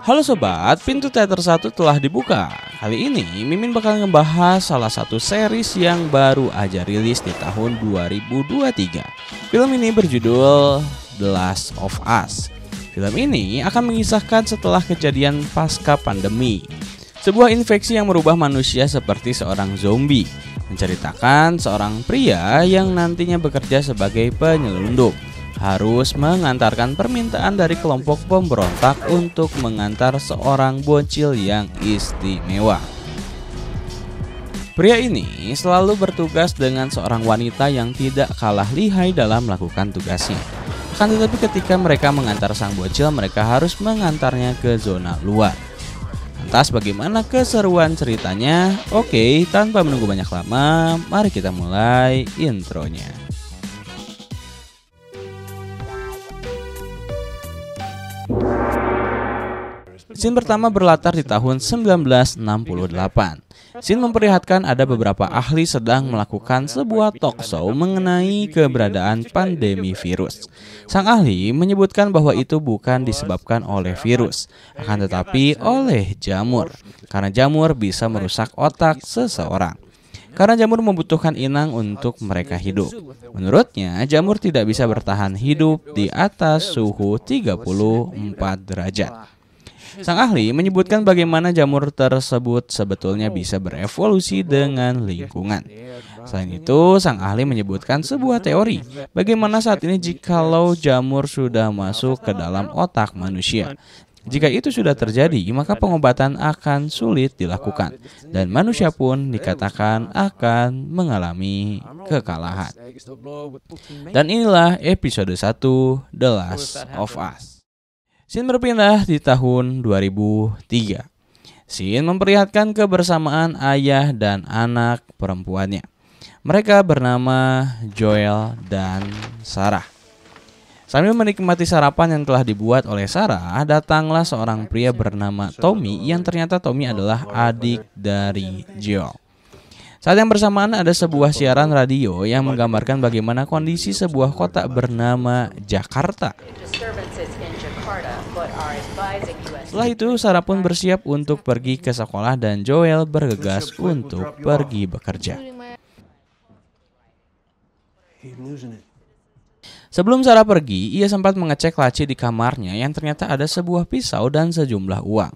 Halo sobat, pintu teater 1 telah dibuka. Kali ini Mimin bakal ngebahas salah satu series yang baru aja rilis di tahun 2023. Film ini berjudul The Last of Us. Film ini akan mengisahkan setelah kejadian pasca pandemi, sebuah infeksi yang merubah manusia seperti seorang zombie, menceritakan seorang pria yang nantinya bekerja sebagai penyelundup harus mengantarkan permintaan dari kelompok pemberontak untuk mengantar seorang bocil yang istimewa. Pria ini selalu bertugas dengan seorang wanita yang tidak kalah lihai dalam melakukan tugasnya. Akan tetapi ketika mereka mengantar sang bocil, mereka harus mengantarnya ke zona luar. Lantas bagaimana keseruan ceritanya? Oke, tanpa menunggu banyak lama, mari kita mulai intronya. Scene pertama berlatar di tahun 1968. Scene memperlihatkan ada beberapa ahli sedang melakukan sebuah talk show mengenai keberadaan pandemi virus. Sang ahli menyebutkan bahwa itu bukan disebabkan oleh virus, akan tetapi oleh jamur, karena jamur bisa merusak otak seseorang. Karena jamur membutuhkan inang untuk mereka hidup. Menurutnya, jamur tidak bisa bertahan hidup di atas suhu 34 derajat. Sang ahli menyebutkan bagaimana jamur tersebut sebetulnya bisa berevolusi dengan lingkungan. Selain itu, sang ahli menyebutkan sebuah teori bagaimana saat ini jikalau jamur sudah masuk ke dalam otak manusia. Jika itu sudah terjadi, maka pengobatan akan sulit dilakukan dan manusia pun dikatakan akan mengalami kekalahan. Dan inilah episode 1 The Last of Us. Scene berpindah di tahun 2003. Scene memperlihatkan kebersamaan ayah dan anak perempuannya. Mereka bernama Joel dan Sarah. Sambil menikmati sarapan yang telah dibuat oleh Sarah, datanglah seorang pria bernama Tommy yang ternyata Tommy adalah adik dari Joel. Saat yang bersamaan ada sebuah siaran radio yang menggambarkan bagaimana kondisi sebuah kota bernama Jakarta. Setelah itu, Sarah pun bersiap untuk pergi ke sekolah dan Joel bergegas untuk pergi bekerja. Sebelum Sarah pergi, ia sempat mengecek laci di kamarnya yang ternyata ada sebuah pisau dan sejumlah uang.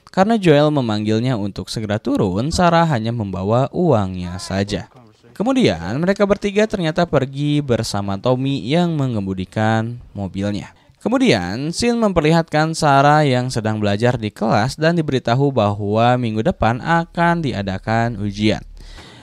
Karena Joel memanggilnya untuk segera turun, Sarah hanya membawa uangnya saja. Kemudian mereka bertiga ternyata pergi bersama Tommy yang mengemudikan mobilnya. Kemudian, scene memperlihatkan Sarah yang sedang belajar di kelas dan diberitahu bahwa minggu depan akan diadakan ujian.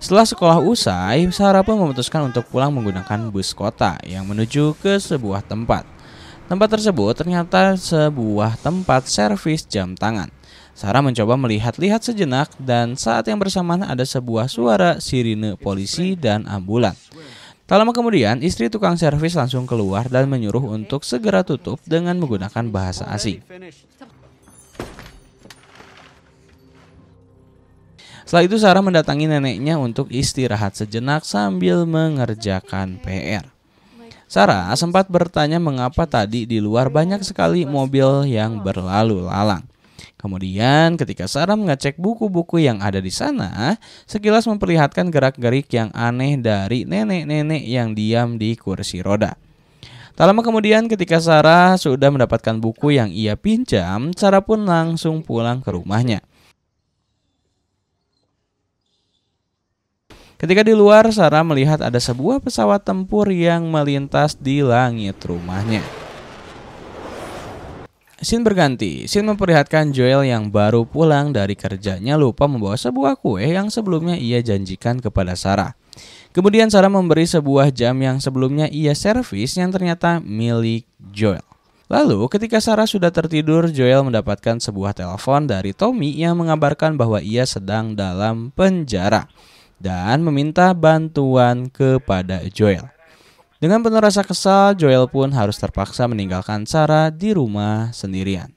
Setelah sekolah usai, Sarah pun memutuskan untuk pulang menggunakan bus kota yang menuju ke sebuah tempat. Tempat tersebut ternyata sebuah tempat servis jam tangan. Sarah mencoba melihat-lihat sejenak dan saat yang bersamaan ada sebuah suara sirine polisi dan ambulan. Tak lama kemudian, istri tukang servis langsung keluar dan menyuruh untuk segera tutup dengan menggunakan bahasa asing. Setelah itu Sarah mendatangi neneknya untuk istirahat sejenak sambil mengerjakan PR. Sarah sempat bertanya mengapa tadi di luar banyak sekali mobil yang berlalu lalang. Kemudian ketika Sarah mengecek buku-buku yang ada di sana, sekilas memperlihatkan gerak-gerik yang aneh dari nenek-nenek yang diam di kursi roda. Tak lama kemudian ketika Sarah sudah mendapatkan buku yang ia pinjam, Sarah pun langsung pulang ke rumahnya. Ketika di luar, Sarah melihat ada sebuah pesawat tempur yang melintas di langit rumahnya. Scene berganti. Scene memperlihatkan Joel yang baru pulang dari kerjanya lupa membawa sebuah kue yang sebelumnya ia janjikan kepada Sarah. Kemudian Sarah memberi sebuah jam yang sebelumnya ia servis yang ternyata milik Joel. Lalu ketika Sarah sudah tertidur, Joel mendapatkan sebuah telepon dari Tommy yang mengabarkan bahwa ia sedang dalam penjara dan meminta bantuan kepada Joel. Dengan penuh rasa kesal, Joel pun harus terpaksa meninggalkan Sarah di rumah sendirian.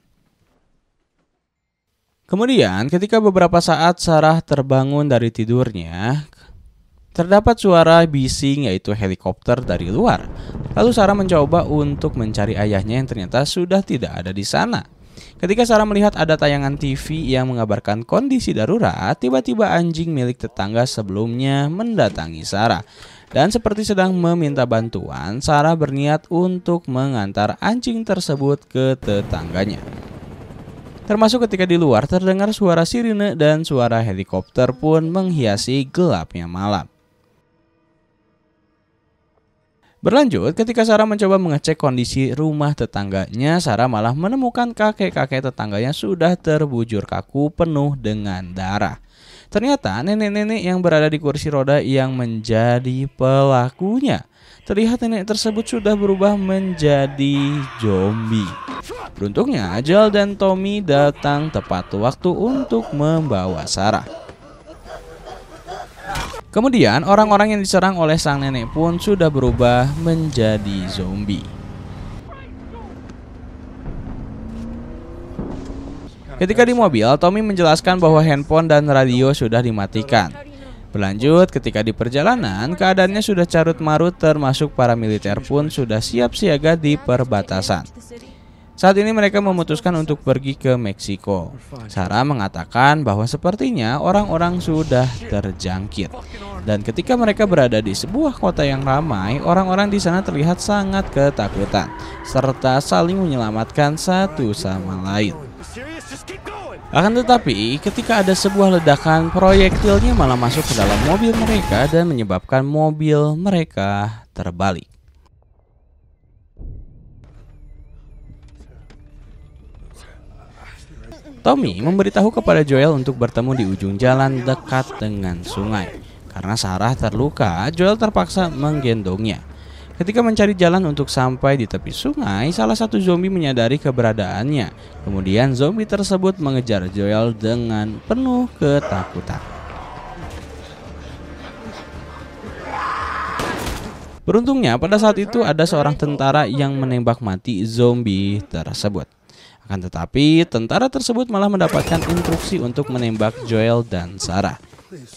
Kemudian, ketika beberapa saat Sarah terbangun dari tidurnya, terdapat suara bising yaitu helikopter dari luar. Lalu Sarah mencoba untuk mencari ayahnya yang ternyata sudah tidak ada di sana. Ketika Sarah melihat ada tayangan TV yang mengabarkan kondisi darurat, tiba-tiba anjing milik tetangga sebelumnya mendatangi Sarah. Dan seperti sedang meminta bantuan, Sarah berniat untuk mengantar anjing tersebut ke tetangganya. Termasuk ketika di luar terdengar suara sirine dan suara helikopter pun menghiasi gelapnya malam. Berlanjut, ketika Sarah mencoba mengecek kondisi rumah tetangganya, Sarah malah menemukan kakek-kakek tetangganya sudah terbujur kaku penuh dengan darah. Ternyata nenek-nenek yang berada di kursi roda yang menjadi pelakunya. Terlihat nenek tersebut sudah berubah menjadi zombie. Beruntungnya, Joel dan Tommy datang tepat waktu untuk membawa Sarah. Kemudian orang-orang yang diserang oleh sang nenek pun sudah berubah menjadi zombie. Ketika di mobil, Tommy menjelaskan bahwa handphone dan radio sudah dimatikan. Berlanjut, ketika di perjalanan, keadaannya sudah carut marut termasuk para militer pun sudah siap siaga di perbatasan. Saat ini mereka memutuskan untuk pergi ke Meksiko. Sarah mengatakan bahwa sepertinya orang-orang sudah terjangkit. Dan ketika mereka berada di sebuah kota yang ramai, orang-orang di sana terlihat sangat ketakutan serta saling menyelamatkan satu sama lain. Akan tetapi, ketika ada sebuah ledakan, proyektilnya malah masuk ke dalam mobil mereka dan menyebabkan mobil mereka terbalik. Tommy memberitahu kepada Joel untuk bertemu di ujung jalan dekat dengan sungai. Karena Sarah terluka, Joel terpaksa menggendongnya. Ketika mencari jalan untuk sampai di tepi sungai, salah satu zombie menyadari keberadaannya. Kemudian zombie tersebut mengejar Joel dengan penuh ketakutan. Beruntungnya pada saat itu ada seorang tentara yang menembak mati zombie tersebut. Akan tetapi, tentara tersebut malah mendapatkan instruksi untuk menembak Joel dan Sarah.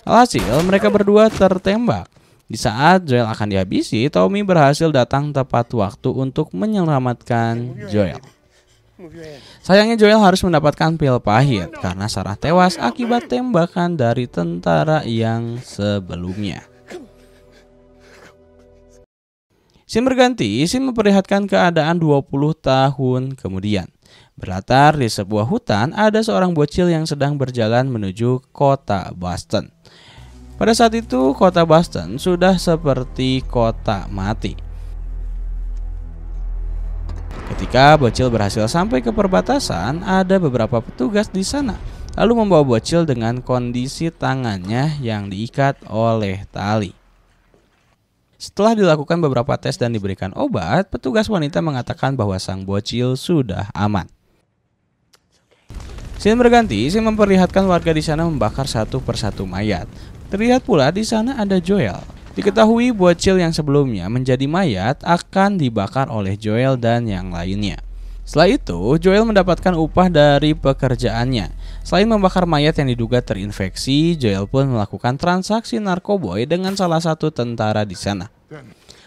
Alhasil, mereka berdua tertembak. Di saat Joel akan dihabisi, Tommy berhasil datang tepat waktu untuk menyelamatkan Joel. Sayangnya Joel harus mendapatkan pil pahit karena Sarah tewas akibat tembakan dari tentara yang sebelumnya. Scene berganti, scene memperlihatkan keadaan 20 tahun kemudian. Berlatar di sebuah hutan, ada seorang bocil yang sedang berjalan menuju kota Boston. Pada saat itu, kota Boston sudah seperti kota mati. Ketika bocil berhasil sampai ke perbatasan, ada beberapa petugas di sana, lalu membawa bocil dengan kondisi tangannya yang diikat oleh tali. Setelah dilakukan beberapa tes dan diberikan obat, petugas wanita mengatakan bahwa sang bocil sudah aman. Scene berganti, scene memperlihatkan warga di sana membakar satu persatu mayat. Terlihat pula di sana ada Joel. Diketahui bocil yang sebelumnya menjadi mayat akan dibakar oleh Joel dan yang lainnya. Setelah itu, Joel mendapatkan upah dari pekerjaannya. Selain membakar mayat yang diduga terinfeksi, Joel pun melakukan transaksi narkoboy dengan salah satu tentara di sana.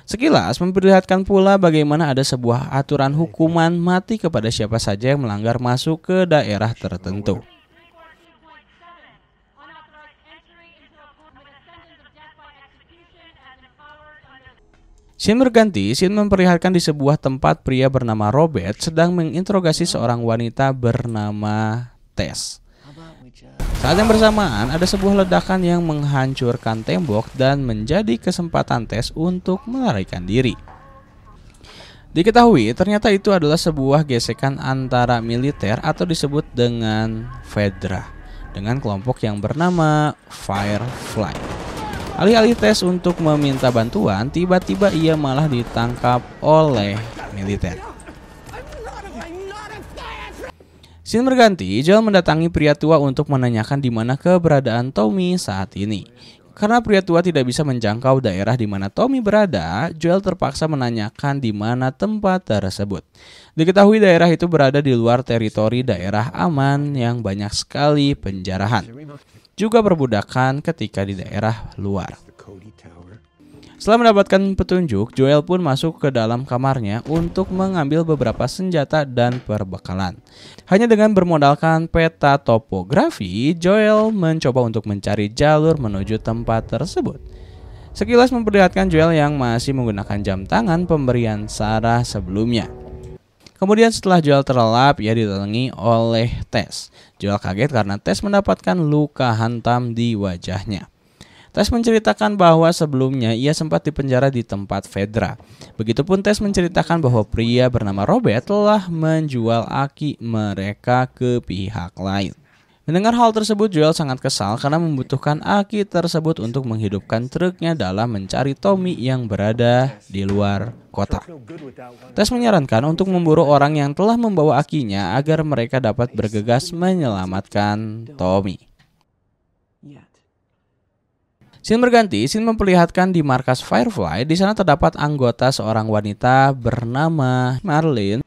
Sekilas memperlihatkan pula bagaimana ada sebuah aturan hukuman mati kepada siapa saja yang melanggar masuk ke daerah tertentu. Scene berganti, scene memperlihatkan di sebuah tempat pria bernama Robert sedang menginterogasi seorang wanita bernama Tess. Saat yang bersamaan, ada sebuah ledakan yang menghancurkan tembok dan menjadi kesempatan Tess untuk melarikan diri. Diketahui ternyata itu adalah sebuah gesekan antara militer atau disebut dengan Fedra dengan kelompok yang bernama Firefly. Alih-alih Tess untuk meminta bantuan, tiba-tiba ia malah ditangkap oleh militer. Scene berganti, Joel mendatangi pria tua untuk menanyakan di mana keberadaan Tommy saat ini. Karena pria tua tidak bisa menjangkau daerah di mana Tommy berada, Joel terpaksa menanyakan di mana tempat tersebut. Diketahui daerah itu berada di luar teritori daerah aman yang banyak sekali penjarahan, juga perbudakan ketika di daerah luar. Setelah mendapatkan petunjuk, Joel pun masuk ke dalam kamarnya untuk mengambil beberapa senjata dan perbekalan. Hanya dengan bermodalkan peta topografi, Joel mencoba untuk mencari jalur menuju tempat tersebut. Sekilas memperlihatkan Joel yang masih menggunakan jam tangan pemberian Sarah sebelumnya. Kemudian setelah Joel terlelap, ia ditelangi oleh Tess. Joel kaget karena Tess mendapatkan luka hantam di wajahnya. Tess menceritakan bahwa sebelumnya ia sempat dipenjara di tempat Fedra. Begitupun Tess menceritakan bahwa pria bernama Robert telah menjual aki mereka ke pihak lain. Mendengar hal tersebut, Joel sangat kesal karena membutuhkan aki tersebut untuk menghidupkan truknya dalam mencari Tommy yang berada di luar kota. Tess menyarankan untuk memburu orang yang telah membawa akinya agar mereka dapat bergegas menyelamatkan Tommy. Scene berganti, scene memperlihatkan di markas Firefly. Di sana terdapat anggota seorang wanita bernama Marlene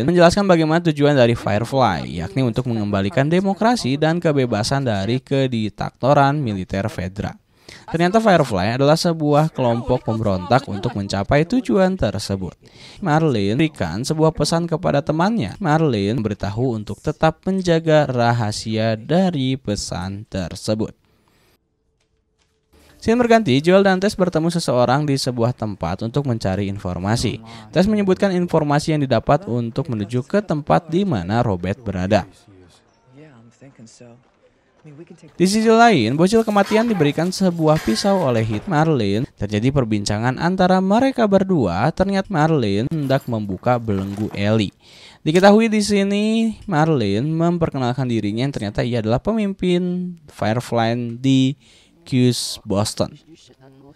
menjelaskan bagaimana tujuan dari Firefly, yakni untuk mengembalikan demokrasi dan kebebasan dari kediktatoran militer Fedra. Ternyata Firefly adalah sebuah kelompok pemberontak untuk mencapai tujuan tersebut. Marlene berikan sebuah pesan kepada temannya. Marlene memberitahu untuk tetap menjaga rahasia dari pesan tersebut. Scene berganti, Joel dan Tess bertemu seseorang di sebuah tempat untuk mencari informasi. Tess menyebutkan informasi yang didapat untuk menuju ke tempat di mana Robert berada. Di sisi lain, bocil kematian diberikan sebuah pisau oleh Marlene. Terjadi perbincangan antara mereka berdua. Ternyata Marlene hendak membuka belenggu Ellie. Diketahui di sini Marlene memperkenalkan dirinya yang ternyata ia adalah pemimpin Firefly di Q's Boston.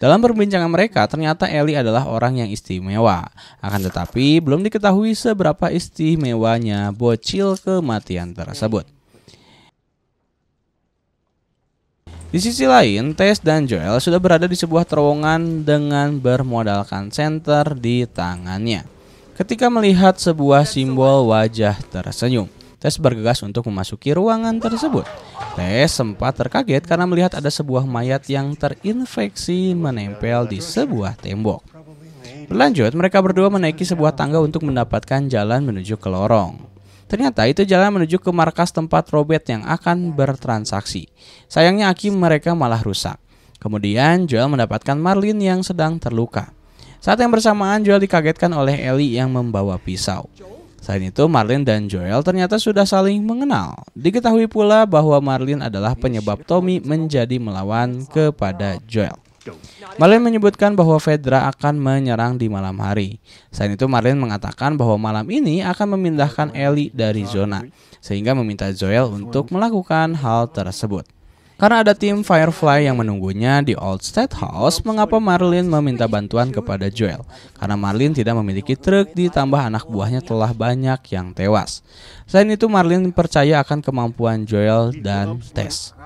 Dalam perbincangan mereka, ternyata Ellie adalah orang yang istimewa. Akan tetapi, belum diketahui seberapa istimewanya bocil kematian tersebut. Di sisi lain, Tess dan Joel sudah berada di sebuah terowongan dengan bermodalkan senter di tangannya. Ketika melihat sebuah simbol wajah tersenyum, Tess bergegas untuk memasuki ruangan tersebut. Tess sempat terkaget karena melihat ada sebuah mayat yang terinfeksi menempel di sebuah tembok. Berlanjut, mereka berdua menaiki sebuah tangga untuk mendapatkan jalan menuju ke lorong. Ternyata itu jalan menuju ke markas tempat Robert yang akan bertransaksi. Sayangnya aki mereka malah rusak. Kemudian Joel mendapatkan Marlene yang sedang terluka. Saat yang bersamaan, Joel dikagetkan oleh Ellie yang membawa pisau. Selain itu, Marlene dan Joel ternyata sudah saling mengenal. Diketahui pula bahwa Marlene adalah penyebab Tommy menjadi melawan kepada Joel. Marlene menyebutkan bahwa Fedra akan menyerang di malam hari. Selain itu, Marlene mengatakan bahwa malam ini akan memindahkan Ellie dari zona, sehingga meminta Joel untuk melakukan hal tersebut. Karena ada tim Firefly yang menunggunya di Old State House, mengapa Marlene meminta bantuan kepada Joel? Karena Marlene tidak memiliki truk, ditambah anak buahnya telah banyak yang tewas. Selain itu, Marlene percaya akan kemampuan Joel dan Tess.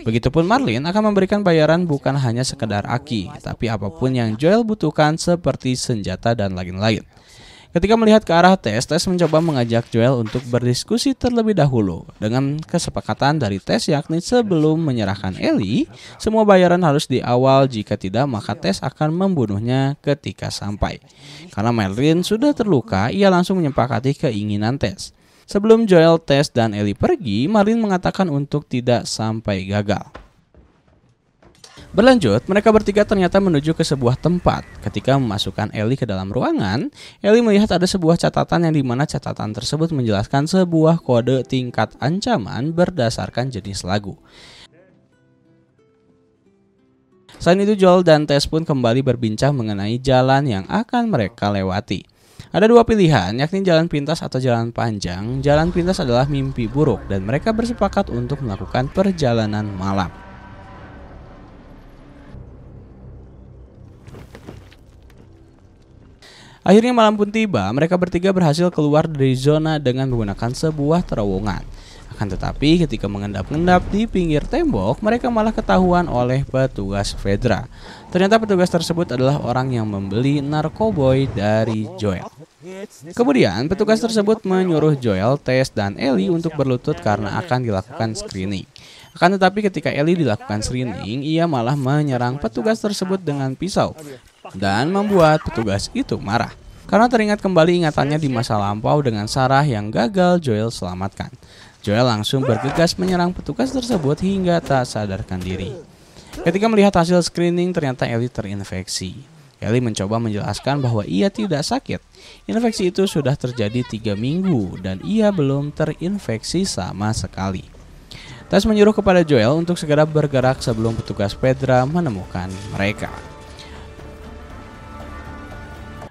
Begitupun Marlene akan memberikan bayaran bukan hanya sekedar aki, tapi apapun yang Joel butuhkan seperti senjata dan lain-lain. Ketika melihat ke arah Tess, Tess mencoba mengajak Joel untuk berdiskusi terlebih dahulu. Dengan kesepakatan dari Tess, yakni sebelum menyerahkan Ellie, semua bayaran harus di awal, jika tidak maka Tess akan membunuhnya ketika sampai. Karena Marlene sudah terluka, ia langsung menyepakati keinginan Tess. Sebelum Joel, Tess, dan Ellie pergi, Marlene mengatakan untuk tidak sampai gagal. Berlanjut, mereka bertiga ternyata menuju ke sebuah tempat. Ketika memasukkan Ellie ke dalam ruangan, Ellie melihat ada sebuah catatan yang dimana catatan tersebut menjelaskan sebuah kode tingkat ancaman berdasarkan jenis lagu. Selain itu, Joel dan Tess pun kembali berbincang mengenai jalan yang akan mereka lewati. Ada dua pilihan, yakni jalan pintas atau jalan panjang. Jalan pintas adalah mimpi buruk dan mereka bersepakat untuk melakukan perjalanan malam. Akhirnya malam pun tiba, mereka bertiga berhasil keluar dari zona dengan menggunakan sebuah terowongan. Akan tetapi ketika mengendap-endap di pinggir tembok, mereka malah ketahuan oleh petugas Fedra. Ternyata petugas tersebut adalah orang yang membeli narkoboy dari Joel. Kemudian petugas tersebut menyuruh Joel, Tess, dan Ellie untuk berlutut karena akan dilakukan screening. Akan tetapi ketika Ellie dilakukan screening, ia malah menyerang petugas tersebut dengan pisau dan membuat petugas itu marah. Karena teringat kembali ingatannya di masa lampau dengan Sarah yang gagal Joel selamatkan. Joel langsung bergegas menyerang petugas tersebut hingga tak sadarkan diri. Ketika melihat hasil screening, ternyata Ellie terinfeksi. Ellie mencoba menjelaskan bahwa ia tidak sakit. Infeksi itu sudah terjadi 3 minggu dan ia belum terinfeksi sama sekali. Tess menyuruh kepada Joel untuk segera bergerak sebelum petugas Fedra menemukan mereka.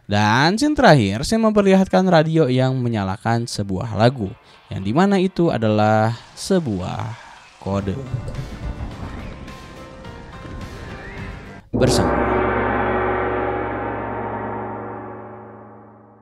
Dan scene terakhir, scene memperlihatkan radio yang menyalakan sebuah lagu, yang dimana itu adalah sebuah kode. Bersama